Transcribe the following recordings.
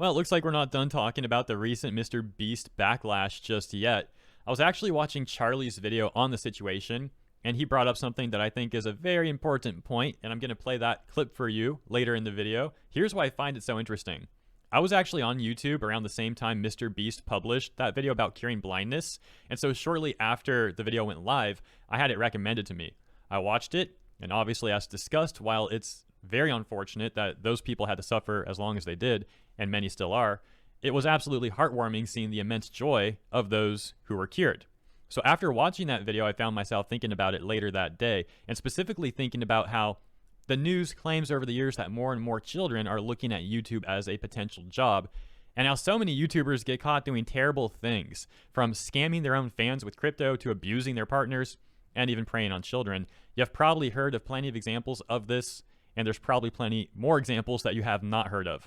Well, it looks like we're not done talking about the recent MrBeast backlash just yet. I was actually watching Charlie's video on the situation, and he brought up something that I think is a very important point, and I'm going to play that clip for you later in the video. Here's why I find it so interesting. I was actually on YouTube around the same time MrBeast published that video about curing blindness, and so shortly after the video went live, I had it recommended to me. I watched it, and obviously as discussed, while it's very unfortunate that those people had to suffer as long as they did, and many still are, it was absolutely heartwarming seeing the immense joy of those who were cured. So after watching that video, I found myself thinking about it later that day, and specifically thinking about how the news claims over the years that more and more children are looking at YouTube as a potential job, and how so many YouTubers get caught doing terrible things, from scamming their own fans with crypto to abusing their partners, and even preying on children. You've probably heard of plenty of examples of this, and there's probably plenty more examples that you have not heard of.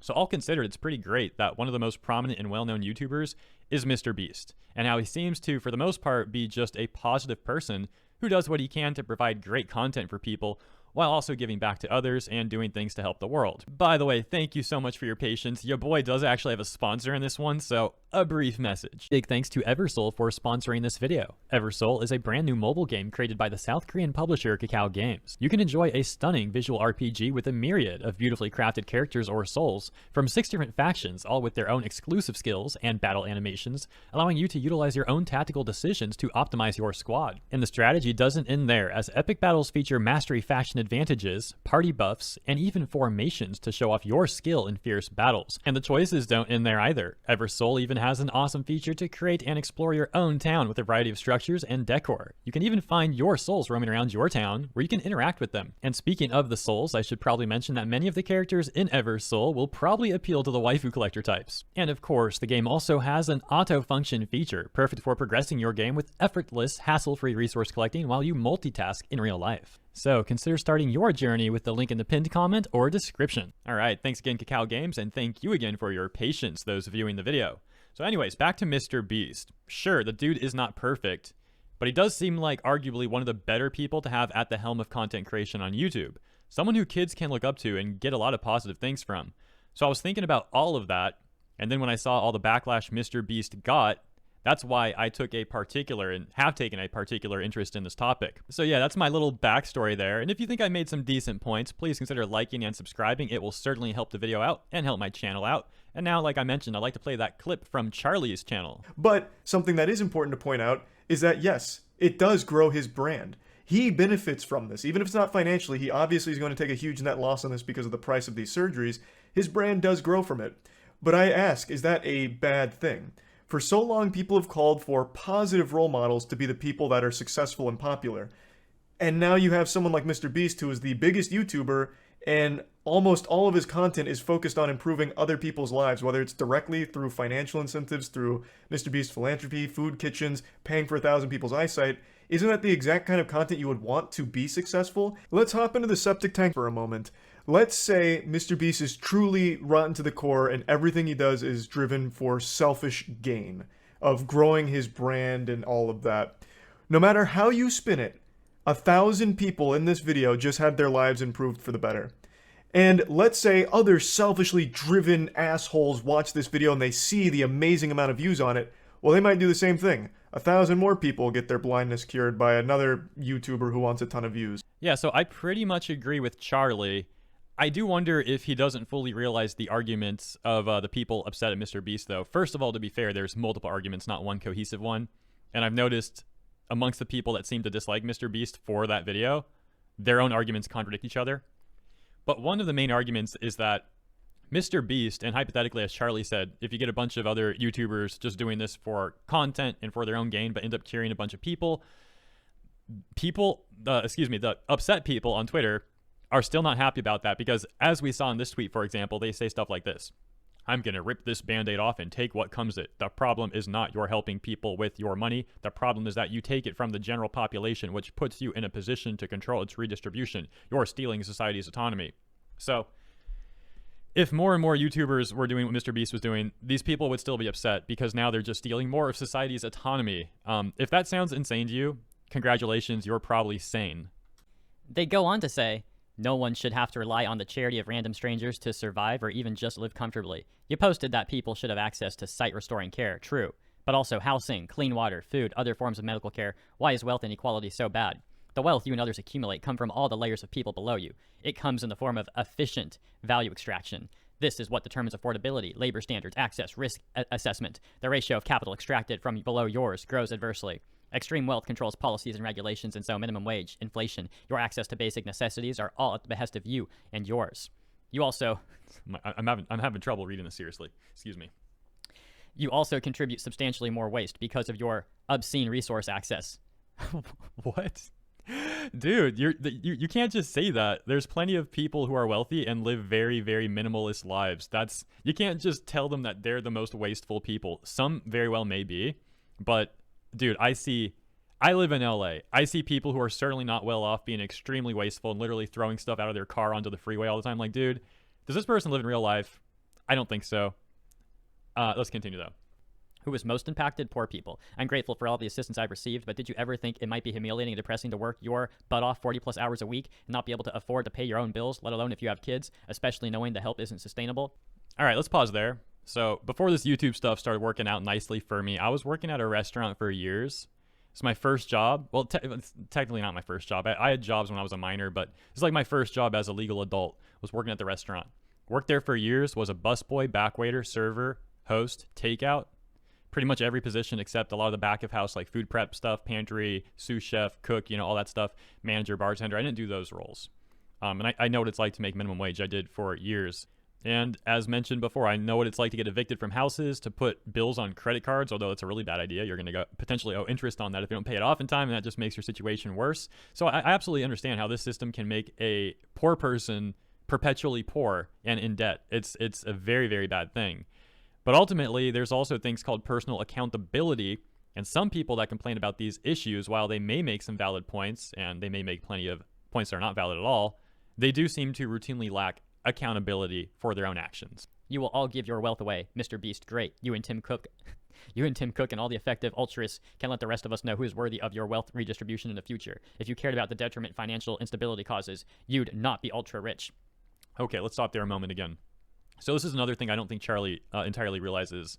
So all considered, it's pretty great that one of the most prominent and well-known YouTubers is MrBeast, and how he seems to, for the most part, be just a positive person who does what he can to provide great content for people, while also giving back to others and doing things to help the world. By the way, thank you so much for your patience. Your boy does actually have a sponsor in this one, so a brief message. Big thanks to Eversoul for sponsoring this video. Eversoul is a brand new mobile game created by the South Korean publisher Kakao Games. You can enjoy a stunning visual RPG with a myriad of beautifully crafted characters or souls from 6 different factions, all with their own exclusive skills and battle animations, allowing you to utilize your own tactical decisions to optimize your squad. And the strategy doesn't end there, as epic battles feature mastery faction advantages, party buffs, and even formations to show off your skill in fierce battles. And the choices don't end there either. Eversoul even has an awesome feature to create and explore your own town with a variety of structures and decor. You can even find your souls roaming around your town where you can interact with them. And speaking of the souls, I should probably mention that many of the characters in Eversoul will probably appeal to the waifu collector types. And of course, the game also has an auto function feature, perfect for progressing your game with effortless, hassle-free resource collecting while you multitask in real life. So consider starting your journey with the link in the pinned comment or description. Alright, thanks again Kakao Games, and thank you again for your patience, those viewing the video. So anyways, back to MrBeast. Sure, the dude is not perfect, but he does seem like arguably one of the better people to have at the helm of content creation on YouTube. Someone who kids can look up to and get a lot of positive things from. So I was thinking about all of that, and then when I saw all the backlash MrBeast got, that's why I took a particular and have taken a particular interest in this topic. So yeah, that's my little backstory there. And if you think I made some decent points, please consider liking and subscribing. It will certainly help the video out and help my channel out. And now, like I mentioned, I'd like to play that clip from Charlie's channel. But something that is important to point out is that yes, it does grow his brand. He benefits from this. Even if it's not financially, he obviously is going to take a huge net loss on this because of the price of these surgeries. His brand does grow from it. But I ask, is that a bad thing? For so long, people have called for positive role models to be the people that are successful and popular. And now you have someone like MrBeast, who is the biggest YouTuber, and almost all of his content is focused on improving other people's lives, whether it's directly through financial incentives, through MrBeast philanthropy, food kitchens, paying for 1,000 people's eyesight. Isn't that the exact kind of content you would want to be successful? Let's hop into the septic tank for a moment. Let's say MrBeast is truly rotten to the core and everything he does is driven for selfish gain, of growing his brand and all of that. No matter how you spin it, 1,000 people in this video just had their lives improved for the better. And let's say other selfishly driven assholes watch this video and they see the amazing amount of views on it. Well, they might do the same thing. 1,000 more people get their blindness cured by another YouTuber who wants a ton of views. Yeah, so I pretty much agree with Charlie. I do wonder if he doesn't fully realize the arguments of the people upset at MrBeast, though. First of all, to be fair, there's multiple arguments, not one cohesive one. And I've noticed amongst the people that seem to dislike MrBeast for that video, their own arguments contradict each other. But one of the main arguments is that MrBeast, and hypothetically, as Charlie said, if you get a bunch of other YouTubers just doing this for content and for their own gain, but end up curing a bunch of people, the upset people on Twitter are still not happy about that, because as we saw in this tweet, for example, they say stuff like this: I'm going to rip this band-aid off and take what comes it. The problem is not you're helping people with your money. The problem is that you take it from the general population, which puts you in a position to control its redistribution. You're stealing society's autonomy. So if more and more YouTubers were doing what MrBeast was doing, these people would still be upset because now they're just stealing more of society's autonomy. If that sounds insane to you, congratulations, you're probably sane. They go on to say, No one should have to rely on the charity of random strangers to survive or even just live comfortably. You posted that people should have access to sight restoring care. True. But also housing, clean water, food, other forms of medical care. Why is wealth inequality so bad? The wealth you and others accumulate come from all the layers of people below you. It comes in the form of efficient value extraction. This is what determines affordability, labor standards, access, risk assessment. The ratio of capital extracted from below yours grows adversely. Extreme wealth controls policies and regulations, and so minimum wage, inflation, your access to basic necessities are all at the behest of you and yours. You also... I'm having trouble reading this seriously. Excuse me. You also contribute substantially more waste because of your obscene resource access. What? Dude, you can't just say that. There's plenty of people who are wealthy and live very, very minimalist lives. You can't just tell them that they're the most wasteful people. Some very well may be, but dude, I live in LA. I see people who are certainly not well off being extremely wasteful and literally throwing stuff out of their car onto the freeway all the time. Like, dude, does this person live in real life? I don't think so. Let's continue though. Who was most impacted? Poor people. I'm grateful for all the assistance I've received, but did you ever think it might be humiliating and depressing to work your butt off 40 plus hours a week and not be able to afford to pay your own bills, let alone if you have kids, especially knowing the help isn't sustainable? All right, let's pause there. So before this YouTube stuff started working out nicely for me, I was working at a restaurant for years. It's my first job. Well, it's technically not my first job. I had jobs when I was a minor, but it's like my first job as a legal adult was working at the restaurant. Worked there for years, was a busboy, backwaiter, server, host, takeout. Pretty much every position except a lot of the back of house, like food prep stuff, pantry, sous chef, cook, all that stuff, manager, bartender. I didn't do those roles. And I know what it's like to make minimum wage. I did for years. And as mentioned before, I know what it's like to get evicted from houses, to put bills on credit cards, although it's a really bad idea. You're going to potentially owe interest on that if you don't pay it off in time, and that just makes your situation worse. So I absolutely understand how this system can make a poor person perpetually poor and in debt. It's a very, very bad thing. But ultimately, there's also things called personal accountability, and some people that complain about these issues, while they may make some valid points, and they may make plenty of points that are not valid at all, they do seem to routinely lack accountability for their own actions. You will all give your wealth away. MrBeast, great. You and Tim Cook and all the effective altruists can let the rest of us know who is worthy of your wealth redistribution in the future. If you cared about the detriment financial instability causes, you'd not be ultra rich. Okay, let's stop there a moment again. So this is another thing I don't think Charlie entirely realizes.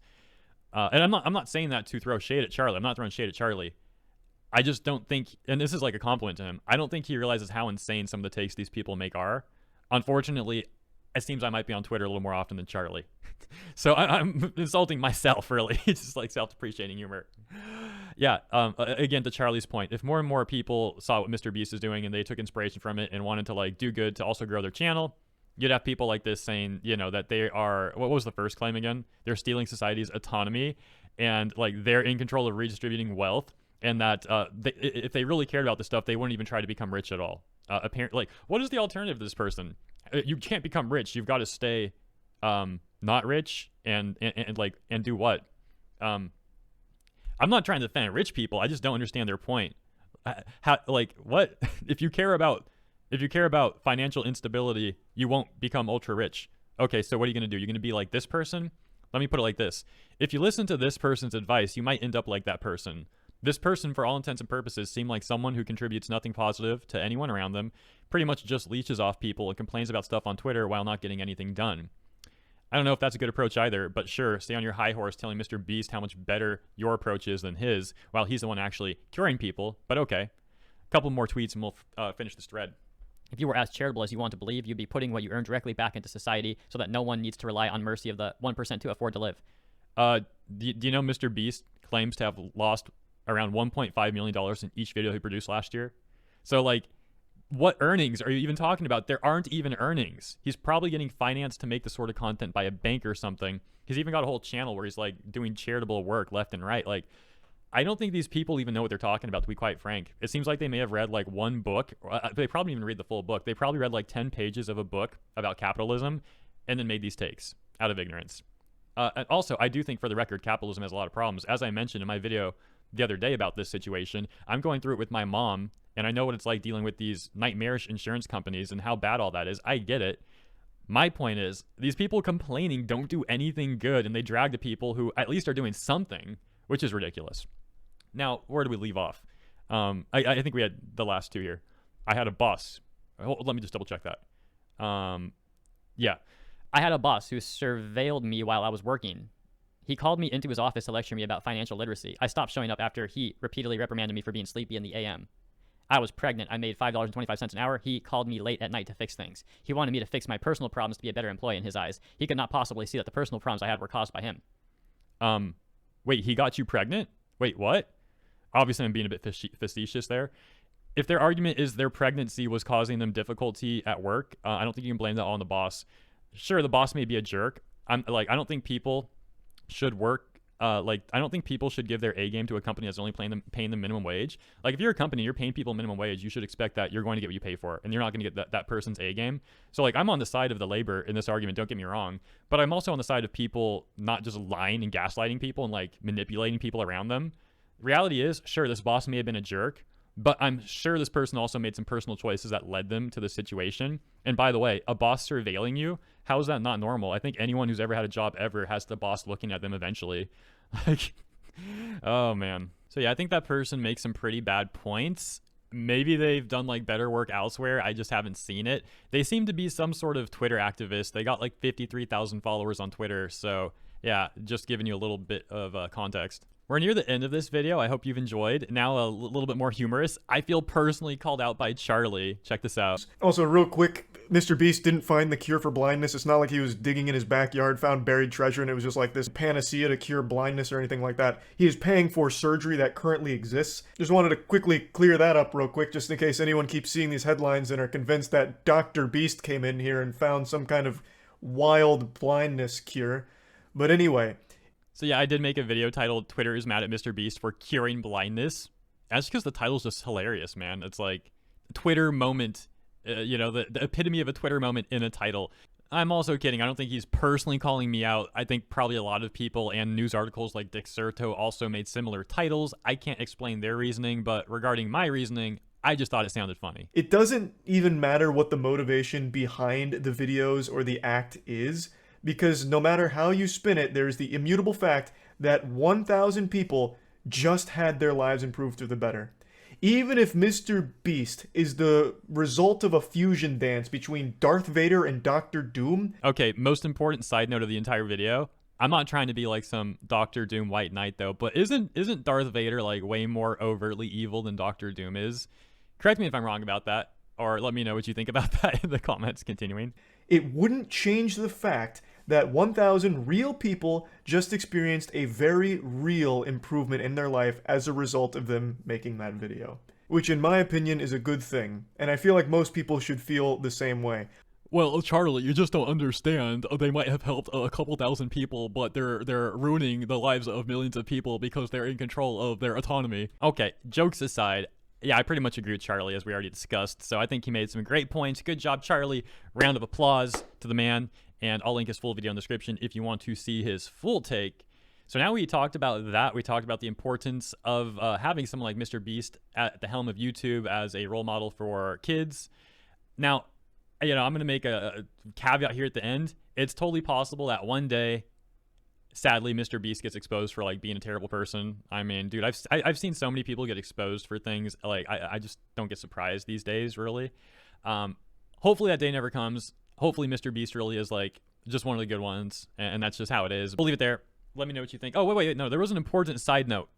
And I'm not saying that to throw shade at Charlie. I'm not throwing shade at Charlie. I just don't think, and this is like a compliment to him, I don't think he realizes how insane some of the takes these people make are. Unfortunately, it seems I might be on Twitter a little more often than Charlie. So I'm insulting myself, really. It's just like self-depreciating humor. Yeah, again, to Charlie's point, if more and more people saw what MrBeast is doing and they took inspiration from it and wanted to like do good to also grow their channel, you'd have people like this saying, that they are, what was the first claim again? They're stealing society's autonomy and like they're in control of redistributing wealth, and that if they really cared about this stuff, they wouldn't even try to become rich at all. Apparently, like, what is the alternative to this person? You can't become rich. You've got to stay not rich and do what? I'm not trying to defend rich people. I just don't understand their point. What? If you care about financial instability, you won't become ultra rich. Okay, so what are you going to do? You're going to be like this person? Let me put it like this. If you listen to this person's advice, you might end up like that person. This person, for all intents and purposes, seemed like someone who contributes nothing positive to anyone around them, pretty much just leeches off people and complains about stuff on Twitter while not getting anything done. I don't know if that's a good approach either, but sure, stay on your high horse telling MrBeast how much better your approach is than his, while he's the one actually curing people, but okay. A couple more tweets and we'll finish this thread. If you were as charitable as you want to believe, you'd be putting what you earn directly back into society so that no one needs to rely on mercy of the 1% to afford to live. Do you know MrBeast claims to have lost around $1.5 million in each video he produced last year? So like, what earnings are you even talking about? There aren't even earnings. He's probably getting financed to make this sort of content by a bank or something. He's even got a whole channel where he's like doing charitable work left and right. Like, I don't think these people even know what they're talking about, to be quite frank. It seems like they may have read like one book. They probably didn't even read the full book. They probably read like 10 pages of a book about capitalism and then made these takes out of ignorance. And also, I do think, for the record, capitalism has a lot of problems. As I mentioned in my video the other day about this situation, I'm going through it with my mom, and I know what it's like dealing with these nightmarish insurance companies and how bad all that is. I get it. My point is, these people complaining don't do anything good, and they drag the people who at least are doing something, which is ridiculous. Now, where do we leave off? I think we had the last two here. I had a boss. Let me just double check that. Yeah. I had a boss who surveilled me while I was working. He called me into his office to lecture me about financial literacy. I stopped showing up after he repeatedly reprimanded me for being sleepy in the AM. I was pregnant. I made $5.25 an hour. He called me late at night to fix things. He wanted me to fix my personal problems to be a better employee in his eyes. He could not possibly see that the personal problems I had were caused by him. Wait, he got you pregnant? Wait, what? Obviously, I'm being a bit facetious there. If their argument is their pregnancy was causing them difficulty at work, I don't think you can blame that all on the boss. Sure, the boss may be a jerk. I don't think people should work. I don't think people should give their A game to a company that's only paying them minimum wage. Like, if you're a company, you're paying people minimum wage, you should expect that you're going to get what you pay for, and you're not going to get that person's A game. So, like, I'm on the side of the labor in this argument, don't get me wrong, but I'm also on the side of people not just lying and gaslighting people and, like, manipulating people around them. Reality is, sure, this boss may have been a jerk, but I'm sure this person also made some personal choices that led them to the situation. And by the way, a boss surveilling you, how is that not normal? I think anyone who's ever had a job ever has the boss looking at them eventually. Like, oh man. So yeah, I think that person makes some pretty bad points. Maybe they've done like better work elsewhere. I just haven't seen it. They seem to be some sort of Twitter activist. They got like 53,000 followers on Twitter. So yeah, just giving you a little bit of context. We're near the end of this video. I hope you've enjoyed. Now a little bit more humorous. I feel personally called out by Charlie. Check this out. Also, real quick, MrBeast didn't find the cure for blindness. It's not like he was digging in his backyard, found buried treasure, and it was just like this panacea to cure blindness or anything like that. He is paying for surgery that currently exists. Just wanted to quickly clear that up real quick, just in case anyone keeps seeing these headlines and are convinced that Dr. Beast came in here and found some kind of wild blindness cure. But anyway. So yeah, I did make a video titled "Twitter is mad at MrBeast for curing blindness." That's because the title's just hilarious, man. It's like Twitter moment, the epitome of a Twitter moment in a title. I'm also kidding. I don't think he's personally calling me out. I think probably a lot of people and news articles like Dick Serto also made similar titles. I can't explain their reasoning, but regarding my reasoning, I just thought it sounded funny. It doesn't even matter what the motivation behind the videos or the act is, because no matter how you spin it, there's the immutable fact that 1,000 people just had their lives improved for the better. Even if MrBeast is the result of a fusion dance between Darth Vader and Doctor Doom. Okay, most important side note of the entire video. I'm not trying to be like some Doctor Doom White Knight though, but isn't Darth Vader like way more overtly evil than Doctor Doom is? Correct me if I'm wrong about that, or let me know what you think about that in the comments. Continuing. It wouldn't change the fact that 1,000 real people just experienced a very real improvement in their life as a result of them making that video. Which in my opinion is a good thing, and I feel like most people should feel the same way. Well, Charlie, you just don't understand. They might have helped a couple thousand people, but they're ruining the lives of millions of people because they're in control of their autonomy. Okay, jokes aside, yeah, I pretty much agree with Charlie, as we already discussed. So I think he made some great points. Good job, Charlie. Round of applause to the man. And I'll link his full video in the description if you want to see his full take. So now we talked about that. We talked about the importance of having someone like MrBeast at the helm of YouTube as a role model for kids. Now, I'm going to make a caveat here at the end. It's totally possible that one day, sadly, MrBeast gets exposed for like being a terrible person. I mean, dude, I've seen so many people get exposed for things. Like I just don't get surprised these days, really. Hopefully that day never comes. Hopefully MrBeast really is like just one of the good ones, and that's just how it is. We'll leave it there. Let me know what you think. Oh, wait. No, there was an important side note.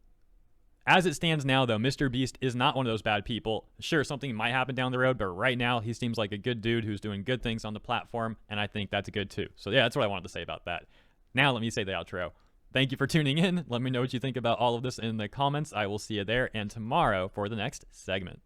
As it stands now, though, MrBeast is not one of those bad people. Sure, something might happen down the road, but right now he seems like a good dude who's doing good things on the platform, and I think that's good too. So yeah, that's what I wanted to say about that. Now let me say the outro. Thank you for tuning in. Let me know what you think about all of this in the comments. I will see you there, and tomorrow for the next segment.